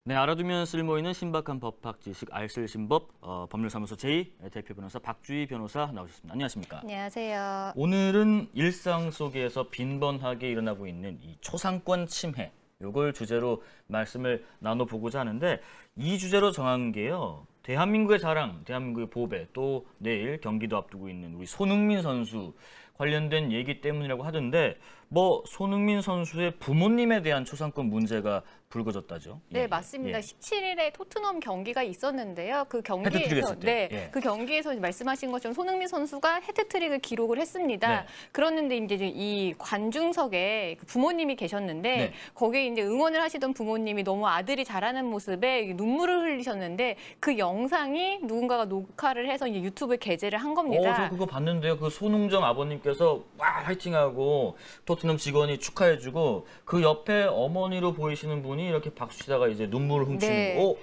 네, 알아두면 쓸모있는 신박한 법학 지식 알쓸신법 법률사무소 제2 대표 변호사 박주희 변호사 나오셨습니다. 안녕하십니까? 안녕하세요. 오늘은 일상 속에서 빈번하게 일어나고 있는 이 초상권 침해, 이걸 주제로 말씀을 나눠보고자 하는데, 이 주제로 정한 게요, 대한민국의 자랑, 대한민국의 보배, 또 내일 경기도 앞두고 있는 우리 손흥민 선수 관련된 얘기 때문이라고 하던데, 뭐 손흥민 선수의 부모님에 대한 초상권 문제가 불거졌다죠. 네, 예, 맞습니다. 예. 17일에 토트넘 경기가 있었는데요. 그 헤드트릭 경기에서 했을 때. 예. 그 경기에서 말씀하신 것처럼 손흥민 선수가 헤드트릭을 기록을 했습니다. 네. 그런데 이제 이 관중석에 부모님이 계셨는데 네. 거기에 이제 응원을 하시던 부모님이 너무 아들이 잘하는 모습에 눈물을 흘리셨는데 그 영상이 누군가가 녹화를 해서 이제 유튜브에 게재를 한 겁니다. 저 그거 봤는데요. 그 손흥정 아버님께서 와 화이팅하고 토트넘 직원이 축하해주고 그 옆에 어머니로 보이시는 분이 이렇게 박수 치다가 이제 눈물을 훔치는 네. 거.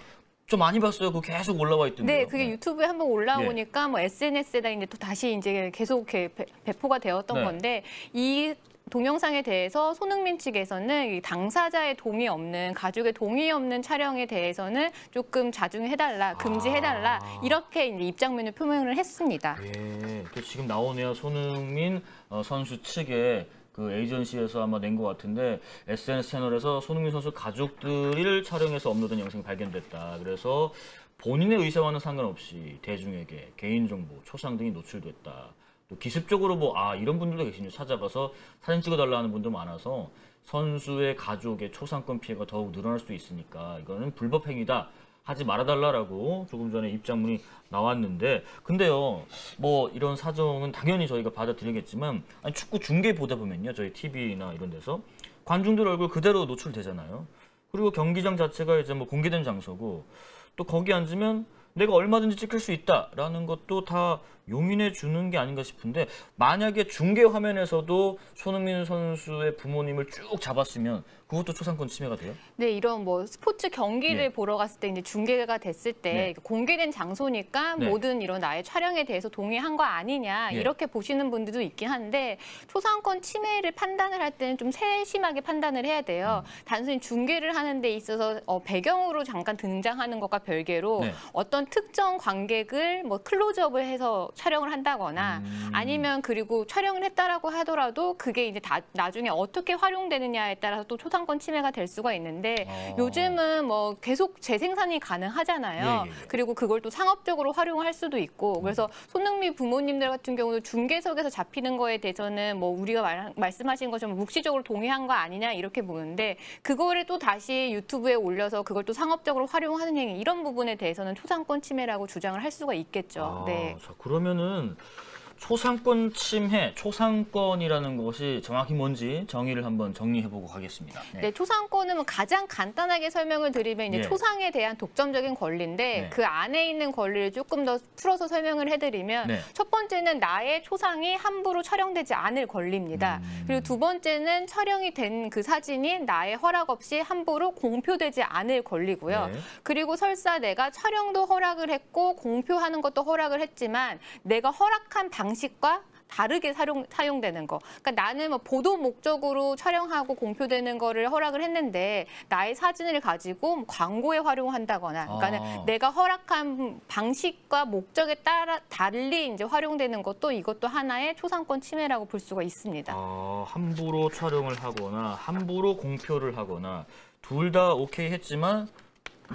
좀 많이 봤어요. 그거 계속 올라와 있던데요. 네, 그게 유튜브에 한번 올라오니까 뭐 SNS에다 이제 또 다시 이제 계속 이렇게 배포가 되었던 네. 건데 이 동영상에 대해서 손흥민 측에서는 이 당사자의 동의 없는, 가족의 동의 없는 촬영에 대해서는 조금 자중해달라, 금지해달라 이렇게 이제 입장문을 표명을 했습니다. 예, 또 지금 나오네요. 손흥민 선수 측에 그 에이전시에서 아마 낸 것 같은데 SNS 채널에서 손흥민 선수 가족들을 촬영해서 업로드한 영상이 발견됐다. 그래서 본인의 의사와는 상관없이 대중에게 개인정보, 초상 등이 노출됐다. 또 기습적으로 이런 분들도 계시네요. 찾아가서 사진 찍어달라는 분도 많아서 선수의 가족의 초상권 피해가 더욱 늘어날 수도 있으니까 이거는 불법 행위다. 하지 말아달라라고 조금 전에 입장문이 나왔는데, 근데요, 뭐 이런 사정은 당연히 저희가 받아들이겠지만, 아니, 축구 중계 보다 보면요, 저희 TV나 이런 데서 관중들 얼굴 그대로 노출되잖아요. 그리고 경기장 자체가 이제 뭐 공개된 장소고, 또 거기 앉으면 내가 얼마든지 찍힐 수 있다라는 것도 다 용인해 주는 게 아닌가 싶은데, 만약에 중계 화면에서도 손흥민 선수의 부모님을 쭉 잡았으면 그것도 초상권 침해가 돼요? 네, 이런 뭐 스포츠 경기를 예. 보러 갔을 때 이제 중계가 됐을 때 네. 공개된 장소니까 네. 모든 이런 나의 촬영에 대해서 동의한 거 아니냐 예. 이렇게 보시는 분들도 있긴 한데 초상권 침해를 판단을 할 때는 좀 세심하게 판단을 해야 돼요. 단순히 중계를 하는 데 있어서 배경으로 잠깐 등장하는 것과 별개로 네. 어떤 특정 관객을 뭐 클로즈업을 해서 촬영을 한다거나 아니면 그리고 촬영을 했다라고 하더라도 그게 이제 나중에 어떻게 활용되느냐에 따라서 또 초상권 침해가 될 수가 있는데 요즘은 뭐 계속 재생산이 가능하잖아요. 예. 그리고 그걸 또 상업적으로 활용할 수도 있고 그래서 손흥민 부모님들 같은 경우도 중계석에서 잡히는 거에 대해서는 뭐 우리가 말씀하신 것처럼 묵시적으로 동의한 거 아니냐 이렇게 보는데 그거를 또 다시 유튜브에 올려서 그걸 또 상업적으로 활용하는 행위 이런 부분에 대해서는 초상권 침해라고 주장을 할 수가 있겠죠. 네. 자, 그러면은 초상권 침해, 초상권이라는 것이 정확히 뭔지 정의를 한번 정리해보고 가겠습니다. 네, 초상권은 뭐 가장 간단하게 설명을 드리면 이제 예. 초상에 대한 독점적인 권리인데 네. 그 안에 있는 권리를 조금 더 풀어서 설명을 해드리면 네. 첫 번째는 나의 초상이 함부로 촬영되지 않을 권리입니다. 그리고 두 번째는 촬영이 된 그 사진이 나의 허락 없이 함부로 공표되지 않을 권리고요. 네. 그리고 설사 내가 촬영도 허락을 했고 공표하는 것도 허락을 했지만 내가 허락한 방식과 다르게 사용되는 거. 그러니까 나는 뭐 보도 목적으로 촬영하고 공표되는 거를 허락을 했는데 나의 사진을 가지고 광고에 활용한다거나, 그러니까는 내가 허락한 방식과 목적에 따라 달리 이제 활용되는 것도 이것도 하나의 초상권 침해라고 볼 수가 있습니다. 함부로 촬영을 하거나 함부로 공표를 하거나 둘 다 오케이 했지만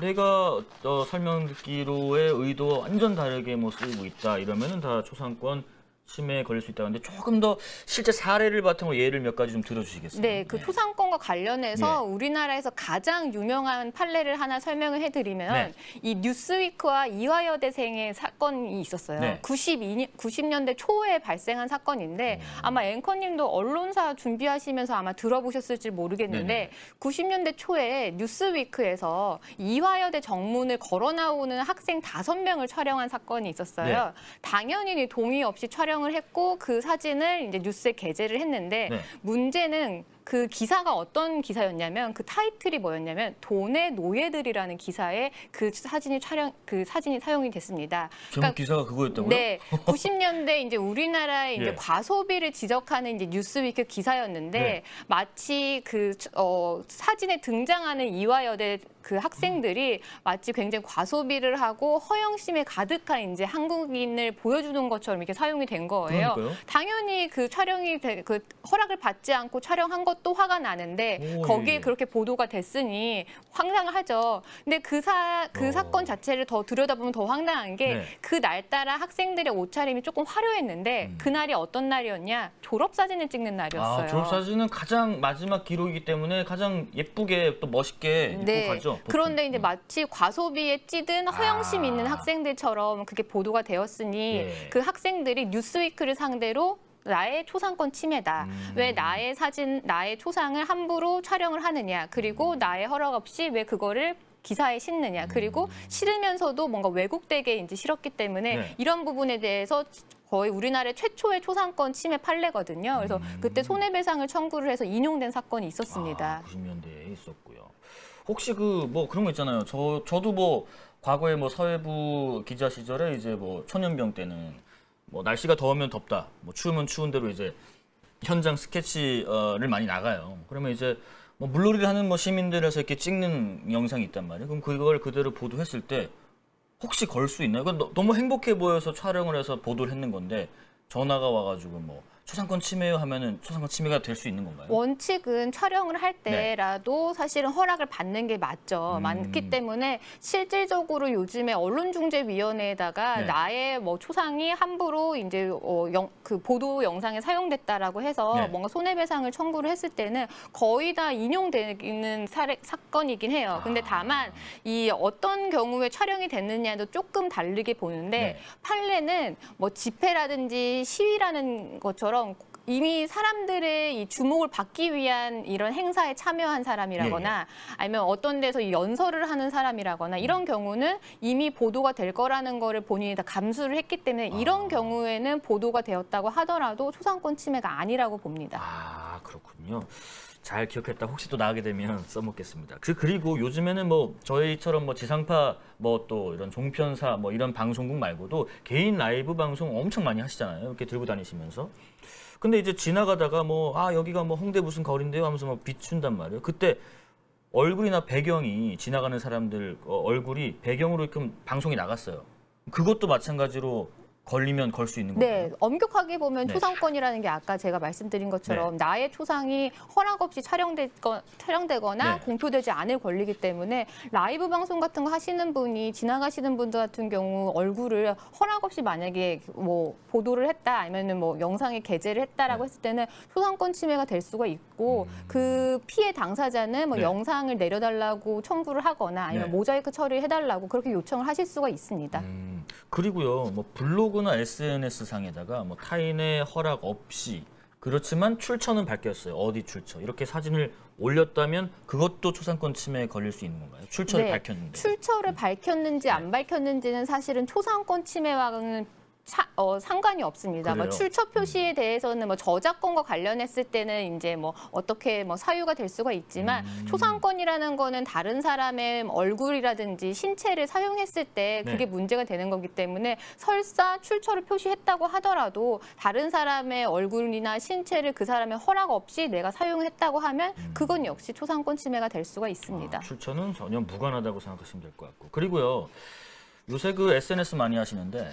내가 설명 듣기로의 의도와 완전 다르게 뭐 쓰이고 있다 이러면은 다 초상권 침해에 걸릴 수 있다는데 조금 더 실제 사례를 바탕으로 예를 몇 가지 좀 들어주시겠어요? 네, 그 초상권과 관련해서 우리나라에서 가장 유명한 판례를 하나 설명을 해드리면 이 뉴스위크와 이화여대생의 사건이 있었어요. 네. 90년대 초에 발생한 사건인데 아마 앵커님도 언론사 준비하시면서 아마 들어보셨을지 모르겠는데 90년대 초에 뉴스위크에서 이화여대 정문을 걸어 나오는 학생 5명을 촬영한 사건이 있었어요. 당연히 동의 없이 촬영을 했고 그 사진을 이제 뉴스에 게재를 했는데 문제는 그 기사가 어떤 기사였냐면 그 타이틀이 뭐였냐면 돈의 노예들이라는 기사에 그 사진이 사용이 됐습니다. 제목 기사가 그거였다고요? 네, 90년대 이제 우리나라의 이제 예. 과소비를 지적하는 이제 뉴스위크 기사였는데 네. 마치 그 사진에 등장하는 이화여대 그 학생들이 마치 굉장히 과소비를 하고 허영심에 가득한 이제 한국인을 보여주는 것처럼 이렇게 사용이 된 거예요. 그러니까요. 당연히 그 촬영이 그 허락을 받지 않고 촬영한 것도 화가 나는데 오, 거기에 예. 그렇게 보도가 됐으니 황당하죠. 근데 그 사건 자체를 더 들여다보면 더 황당한 게 네. 그 날따라 학생들의 옷차림이 조금 화려했는데 그날이 어떤 날이었냐? 졸업사진을 찍는 날이었어요. 졸업사진은 가장 마지막 기록이기 때문에 가장 예쁘게 또 멋있게 입고 가죠. 보통. 그런데 이제 마치 과소비에 찌든 허영심 있는 학생들처럼 그게 보도가 되었으니 예. 그 학생들이 뉴스위크를 상대로 나의 초상권 침해다. 왜 나의 사진, 나의 초상을 함부로 촬영을 하느냐. 그리고 나의 허락 없이 왜 그거를 기사에 싣느냐. 그리고 실으면서도 뭔가 왜곡되게 이제 실었기 때문에 네. 이런 부분에 대해서 거의 우리나라의 최초의 초상권 침해 판례거든요. 그래서 그때 손해배상을 청구를 해서 인용된 사건이 있었습니다. 90년대에 있었고요. 혹시 그 뭐 그런 거 있잖아요. 저도 뭐 과거에 뭐 사회부 기자 시절에 이제 뭐 천연병 때는 뭐 날씨가 더우면 덥다, 뭐 추우면 추운 대로 이제 현장 스케치를 많이 나가요. 그러면 이제 뭐 물놀이를 하는 뭐 시민들에서 이렇게 찍는 영상이 있단 말이에요. 그럼 그걸 그대로 보도했을 때 혹시 걸 수 있나요? 그건 너무 행복해 보여서 촬영을 해서 보도를 했는 건데 전화가 와가지고 뭐 초상권 침해요 하면은 초상권 침해가 될 수 있는 건가요? 원칙은 촬영을 할 때라도 사실은 허락을 받는 게 맞죠. 많기 때문에 실질적으로 요즘에 언론중재위원회에다가 네. 나의 뭐 초상이 함부로 이제 그 보도 영상에 사용됐다라고 해서 네. 뭔가 손해배상을 청구를 했을 때는 거의 다 인용되는 사건이긴 해요. 근데 다만 이 어떤 경우에 촬영이 됐느냐도 조금 다르게 보는데 네. 판례는 뭐 집회라든지 시위라는 것처럼 이미 사람들의 이 주목을 받기 위한 이런 행사에 참여한 사람이라거나 아니면 어떤 데서 이 연설을 하는 사람이라거나 이런 경우는 이미 보도가 될 거라는 거를 본인이 다 감수를 했기 때문에 이런 경우에는 보도가 되었다고 하더라도 초상권 침해가 아니라고 봅니다. 아, 그렇군요. 잘 기억했다. 혹시 또 나가게 되면 써먹겠습니다. 그리고 요즘에는 뭐 저희처럼 뭐 지상파 뭐 또 이런 종편사 뭐 이런 방송국 말고도 개인 라이브 방송 엄청 많이 하시잖아요. 이렇게 들고 다니시면서. 근데 이제 지나가다가 뭐 여기가 뭐 홍대 무슨 거리인데요 하면서 막 비춘단 말이에요. 그때 얼굴이나 배경이 지나가는 사람들 얼굴이 배경으로 이렇게 방송이 나갔어요. 그것도 마찬가지로 걸리면 걸 수 있는 건가요? 네, 엄격하게 보면 네. 초상권이라는 게 아까 제가 말씀드린 것처럼 나의 초상이 허락 없이 촬영되거나 네. 공표되지 않을 권리이기 때문에 라이브 방송 같은 거 하시는 분이 지나가시는 분들 같은 경우 얼굴을 허락 없이 만약에 뭐 보도를 했다 아니면은 뭐 영상에 게재를 했다라고 했을 때는 초상권 침해가 될 수가 있고 그 피해 당사자는 뭐 네. 영상을 내려달라고 청구를 하거나 아니면 네. 모자이크 처리해달라고 그렇게 요청을 하실 수가 있습니다. 그리고요, 뭐 블로그나 SNS 상에다가 뭐 타인의 허락 없이 그렇지만 출처는 밝혔어요. 어디 출처 이렇게 사진을 올렸다면 그것도 초상권 침해에 걸릴 수 있는 건가요? 출처를 밝혔는데. 출처를 밝혔는지 안 밝혔는지는 사실은 초상권 침해와는 상관이 없습니다. 뭐 그래요? 출처 표시에 대해서는 뭐 저작권과 관련했을 때는 이제 뭐 어떻게 뭐 사유가 될 수가 있지만 초상권이라는 거는 다른 사람의 얼굴이라든지 신체를 사용했을 때 그게 네. 문제가 되는 거기 때문에 설사 출처를 표시했다고 하더라도 다른 사람의 얼굴이나 신체를 그 사람의 허락 없이 내가 사용했다고 하면 그건 역시 초상권 침해가 될 수가 있습니다. 출처는 전혀 무관하다고 생각하시면 될 것 같고. 그리고요, 요새 그 SNS 많이 하시는데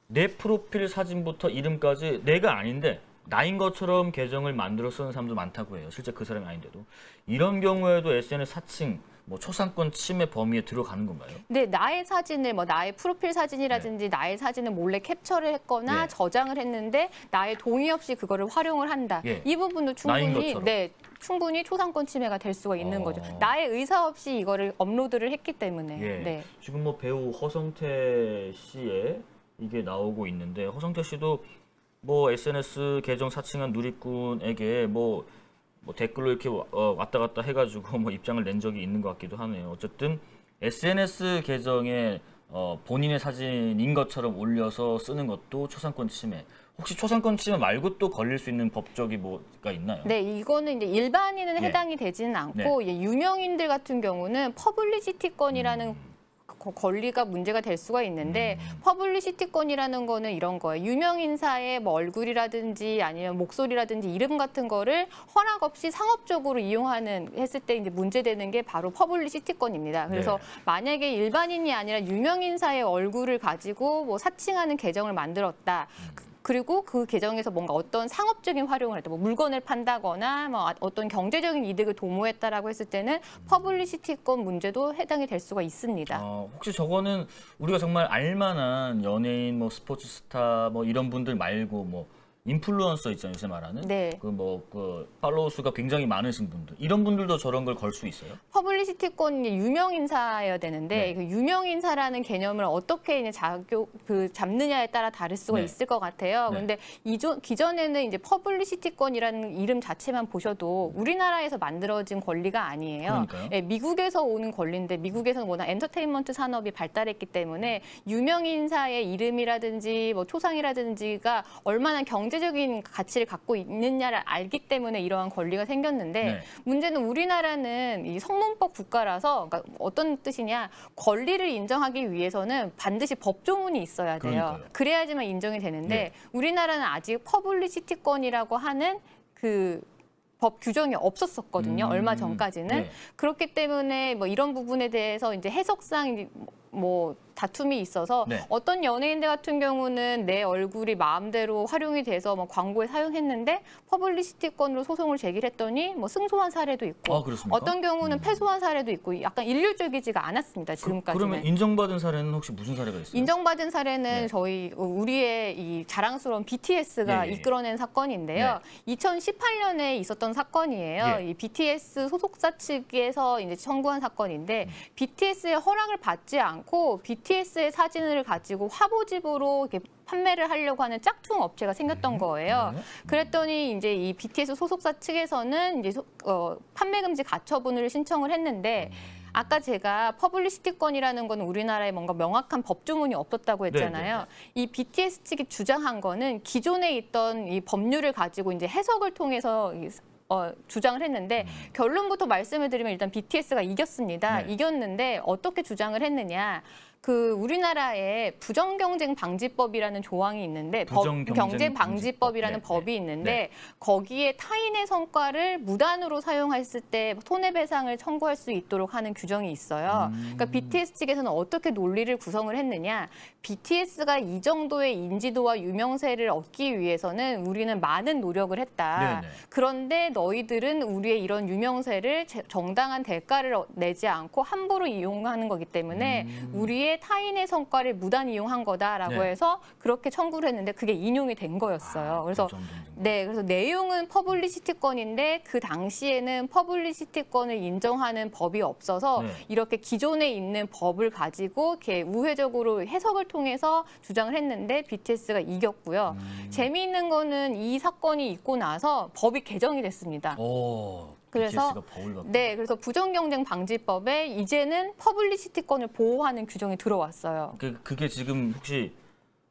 내 프로필 사진부터 이름까지 내가 아닌데 나인 것처럼 계정을 만들어 쓰는 사람도 많다고 해요. 실제 그 사람이 아닌데도. 이런 경우에도 SNS 사칭, 뭐 초상권 침해 범위에 들어가는 건가요? 네, 나의 사진을 뭐 나의 프로필 사진이라든지 나의 사진을 몰래 캡처를 했거나 예. 저장을 했는데 나의 동의 없이 그거를 활용을 한다. 예. 이 부분도 나인 충분히 것처럼. 충분히 초상권 침해가 될 수가 있는 거죠. 나의 의사 없이 이거를 업로드를 했기 때문에. 예. 네. 지금 뭐 배우 허성태 씨의 이게 나오고 있는데 허성태 씨도 뭐 SNS 계정 사칭한 누리꾼에게 뭐 댓글로 이렇게 왔다 갔다 해가지고 뭐 입장을 낸 적이 있는 것 같기도 하네요. 어쨌든 SNS 계정에 본인의 사진인 것처럼 올려서 쓰는 것도 초상권 침해. 혹시 초상권 침해 말고 또 걸릴 수 있는 법적이 뭐가 있나요? 네, 이거는 이제 일반인은 예. 해당이 되지는 않고 유명인들 같은 경우는 퍼블리시티권이라는 권리가 문제가 될 수가 있는데 퍼블리시티권이라는 거는 이런 거예요. 유명 인사의 뭐 얼굴이라든지 아니면 목소리라든지 이름 같은 거를 허락 없이 상업적으로 이용하는 했을 때 이제 문제되는 게 바로 퍼블리시티권입니다. 그래서 네. 만약에 일반인이 아니라 유명 인사의 얼굴을 가지고 뭐 사칭하는 계정을 만들었다. 그리고 그 계정에서 뭔가 어떤 상업적인 활용을 했다, 뭐 물건을 판다거나 뭐 어떤 경제적인 이득을 도모했다라고 했을 때는 퍼블리시티권 문제도 해당이 될 수가 있습니다. 혹시 저거는 우리가 정말 알만한 연예인, 뭐 스포츠 스타, 뭐 이런 분들 말고 뭐 인플루언서 있잖아요, 요새 말하는. 네. 그 팔로워 수가 굉장히 많으신 분들, 이런 분들도 저런 걸 걸 수 있어요? 퍼블리시티권이 유명 인사여야 되는데 네. 그 유명 인사라는 개념을 어떻게 이제 잡느냐에 따라 다를 수가 네. 있을 것 같아요. 네. 그런데 기존에는 이제 퍼블리시티권이라는 이름 자체만 보셔도 우리나라에서 만들어진 권리가 아니에요. 그러니까요. 예, 미국에서 오는 권리인데 미국에서는 워낙 엔터테인먼트 산업이 발달했기 때문에 유명 인사의 이름이라든지 뭐 초상이라든지가 얼마나 경제적인 가치를 갖고 있느냐를 알기 때문에 이러한 권리가 생겼는데 네. 문제는 우리나라는 이 성문법 국가라서 그러니까 어떤 뜻이냐 권리를 인정하기 위해서는 반드시 법조문이 있어야 돼요. 그러니까요. 그래야지만 인정이 되는데 네. 우리나라는 아직 퍼블리시티권이라고 하는 그 법 규정이 없었었거든요. 얼마 전까지는. 네. 그렇기 때문에 뭐 이런 부분에 대해서 이제 해석상 뭐 다툼이 있어서 네. 어떤 연예인들 같은 경우는 내 얼굴이 마음대로 활용이 돼서 뭐 광고에 사용했는데 퍼블리시티권으로 소송을 제기했더니 뭐 승소한 사례도 있고 그렇습니까? 어떤 경우는 패소한 사례도 있고 약간 일률적이지가 않았습니다. 지금까지는. 그러면 인정받은 사례는 혹시 무슨 사례가 있어요? 인정받은 사례는 네. 우리의 이 자랑스러운 BTS가 예, 예. 이끌어낸 사건인데요. 2018년에 있었던 사건이에요. 예. 이 BTS 소속사 측에서 이제 청구한 사건인데 BTS의 허락을 받지 않고 BTS의 사진을 가지고 화보집으로 이렇게 판매를 하려고 하는 짝퉁 업체가 생겼던 거예요. 그랬더니 이제 이 BTS 소속사 측에서는 이제 판매 금지 가처분을 신청을 했는데 아까 제가 퍼블리시티권이라는 건 우리나라에 뭔가 명확한 법조문이 없었다고 했잖아요. 네. 이 BTS 측이 주장한 거는 기존에 있던 이 법률을 가지고 이제 해석을 통해서 주장을 했는데 결론부터 말씀을 드리면 일단 BTS가 이겼습니다. 네. 이겼는데 어떻게 주장을 했느냐. 그 우리나라에 부정경쟁방지법이라는 조항이 있는데 경제방지법이라는 네. 법이 있는데 네. 거기에 타인의 성과를 무단으로 사용했을 때 손해배상을 청구할 수 있도록 하는 규정이 있어요. 그러니까 BTS 측에서는 어떻게 논리를 구성을 했느냐. BTS가 이 정도의 인지도와 유명세를 얻기 위해서는 우리는 많은 노력을 했다. 네네. 그런데 너희들은 우리의 이런 유명세를 정당한 대가를 내지 않고 함부로 이용하는 거기 때문에 우리의 타인의 성과를 무단 이용한 거다라고 네. 해서 그렇게 청구를 했는데 그게 인용이 된 거였어요. 그래서 네, 그래서 내용은 퍼블리시티권인데 그 당시에는 퍼블리시티권을 인정하는 법이 없어서 네. 이렇게 기존에 있는 법을 가지고 이렇게 우회적으로 해석을 통해서 주장을 했는데 BTS가 이겼고요. 재미있는 거는 이 사건이 있고 나서 법이 개정이 됐습니다. 그래서 네, 그래서 부정경쟁방지법에 이제는 퍼블리시티권을 보호하는 규정이 들어왔어요. 그게 지금 혹시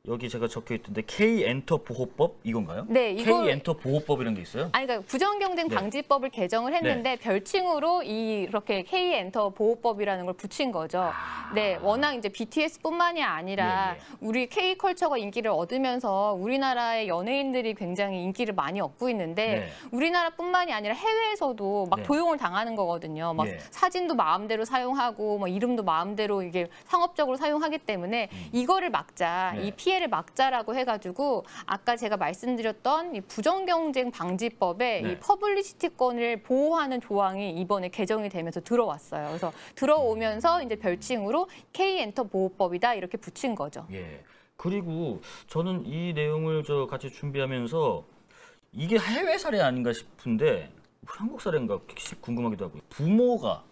여기 제가 적혀 있던데 K-엔터 보호법 이건가요? 네, K-엔터 보호법이라는 게 있어요? 아니, 그러니까 부정경쟁방지법을 개정을 했는데 별칭으로 이렇게 K-엔터 보호법이라는 걸 붙인 거죠. 네, 워낙 이제 BTS뿐만이 아니라 우리 K-컬처가 인기를 얻으면서 우리나라의 연예인들이 굉장히 인기를 많이 얻고 있는데 우리나라뿐만이 아니라 해외에서도 막 도용을 당하는 거거든요. 막 사진도 마음대로 사용하고 뭐 이름도 마음대로 이게 상업적으로 사용하기 때문에 이거를 막자, 이 피해를 막자라고 해가지고 아까 제가 말씀드렸던 이 부정경쟁방지법에 이 퍼블리시티권을 보호하는 조항이 이번에 개정이 되면서 들어왔어요. 그래서 들어오면서 이제 별칭으로 K-엔터 보호법이다 이렇게 붙인 거죠. 예. 그리고 저는 이 내용을 같이 준비하면서 이게 해외 사례 아닌가 싶은데 한국 사례인가 궁금하기도 하고요. 부모가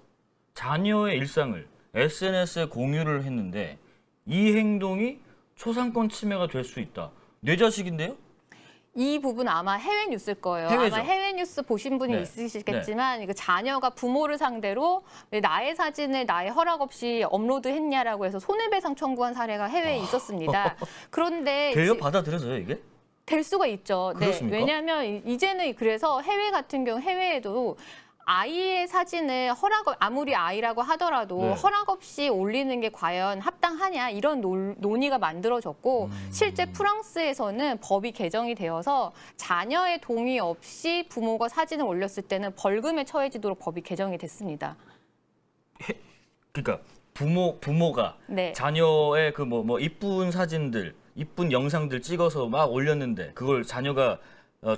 자녀의 일상을 SNS에 공유를 했는데 이 행동이 초상권 침해가 될 수 있다. 내 자식인데요? 이 부분 아마 해외 뉴스일 거예요. 해외죠. 아마 해외 뉴스 보신 분이 있으시겠지만 그 자녀가 부모를 상대로 나의 사진을 나의 허락 없이 업로드했냐라고 해서 손해배상 청구한 사례가 해외에 있었습니다. 그런데 돼요? 받아들여져요 이게? 될 수가 있죠. 그렇습니까? 네. 왜냐하면 이제는 그래서 해외 같은 경우 해외에도 아이의 사진을 아무리 아이라고 하더라도 네. 허락 없이 올리는 게 과연 합당하냐 이런 논의가 만들어졌고 실제 프랑스에서는 법이 개정이 되어서 자녀의 동의 없이 부모가 사진을 올렸을 때는 벌금에 처해지도록 법이 개정이 됐습니다. 그러니까 부모가 네. 자녀의 그 뭐 이쁜 사진들, 이쁜 영상들 찍어서 막 올렸는데 그걸 자녀가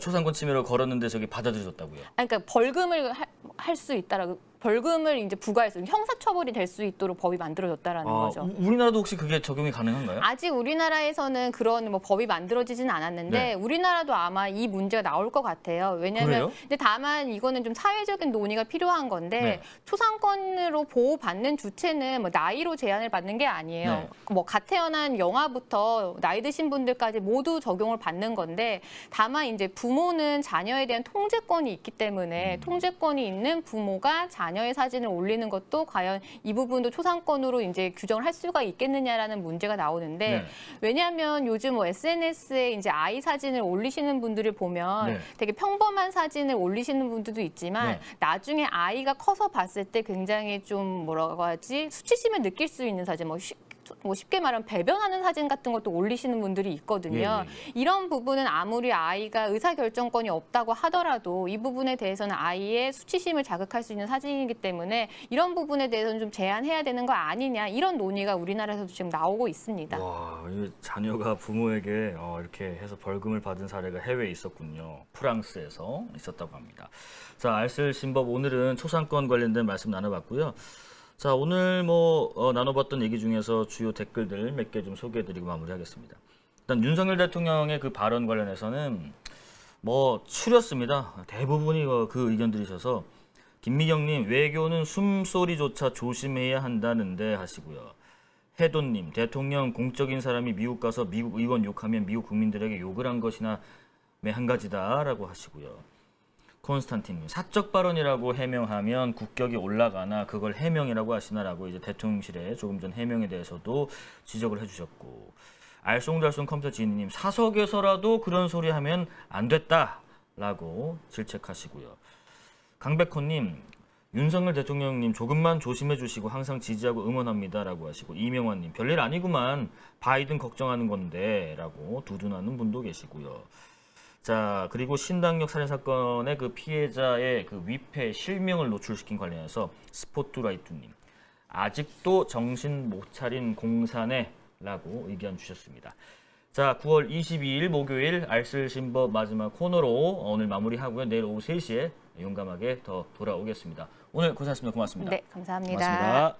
초상권 침해로 걸었는데 저기 받아들여졌다고요. 그러니까 벌금을 할 수 있다라고 벌금을 이제 부과해서 형사처벌이 될 수 있도록 법이 만들어졌다라는 거죠. 우리나라도 혹시 그게 적용이 가능한가요? 아직 우리나라에서는 그런 뭐 법이 만들어지진 않았는데 네. 우리나라도 아마 이 문제가 나올 것 같아요. 왜냐하면 그래요? 근데 다만 이거는 좀 사회적인 논의가 필요한 건데 네. 초상권으로 보호받는 주체는 뭐 나이로 제한을 받는 게 아니에요. 네. 뭐 갓 태어난 영아부터 나이 드신 분들까지 모두 적용을 받는 건데 다만 이제 부모는 자녀에 대한 통제권이 있기 때문에 통제권이 있는 부모가 자녀의 사진을 올리는 것도 과연 이 부분도 초상권으로 이제 규정을 할 수가 있겠느냐라는 문제가 나오는데 네. 왜냐하면 요즘 뭐 SNS에 이제 아이 사진을 올리시는 분들을 보면 네. 되게 평범한 사진을 올리시는 분들도 있지만 네. 나중에 아이가 커서 봤을 때 굉장히 좀 뭐라고 하지 수치심을 느낄 수 있는 사진 뭐 쉽게 말하면 배변하는 사진 같은 것도 올리시는 분들이 있거든요. 예. 이런 부분은 아무리 아이가 의사결정권이 없다고 하더라도 이 부분에 대해서는 아이의 수치심을 자극할 수 있는 사진이기 때문에 이런 부분에 대해서는 좀 제한해야 되는 거 아니냐 이런 논의가 우리나라에서도 지금 나오고 있습니다. 와, 이 자녀가 부모에게 이렇게 해서 벌금을 받은 사례가 해외에 있었군요. 프랑스에서 있었다고 합니다. 자, 알쓸신법 오늘은 초상권 관련된 말씀 나눠봤고요. 자, 오늘 나눠봤던 얘기 중에서 주요 댓글들 몇 개 좀 소개해드리고 마무리하겠습니다. 일단 윤석열 대통령의 그 발언 관련해서는 추렸습니다. 대부분이 그 의견들이셔서 김미경님 외교는 숨소리조차 조심해야 한다는데 하시고요. 해돈님 대통령 공적인 사람이 미국 가서 미국 의원 욕하면 미국 국민들에게 욕을 한 것이나 한 가지다라고 하시고요. 콘스탄틴님 사적 발언이라고 해명하면 국격이 올라가나 그걸 해명이라고 하시나라고 이제 대통령실에 조금 전 해명에 대해서도 지적을 해주셨고 알쏭달쏭 컴퓨터 지인님 사석에서라도 그런 소리 하면 안 됐다라고 질책하시고요. 강백호님 윤석열 대통령님 조금만 조심해 주시고 항상 지지하고 응원합니다라고 하시고 이명환님 별일 아니구만 바이든 걱정하는 건데라고 두둔하는 분도 계시고요. 자, 그리고 신당역 살인 사건의 그 피해자의 그 위패 실명을 노출시킨 관련해서 스포트라이트님 아직도 정신 못 차린 공사네라고 의견 주셨습니다. 자, 9월 22일 목요일 알쓸신법 마지막 코너로 오늘 마무리하고요. 내일 오후 3시에 용감하게 더 돌아오겠습니다. 오늘 고생하셨습니다. 고맙습니다. 네, 감사합니다.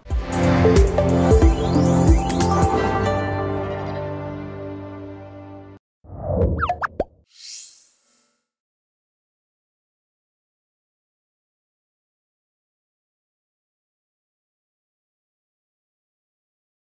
고맙습니다.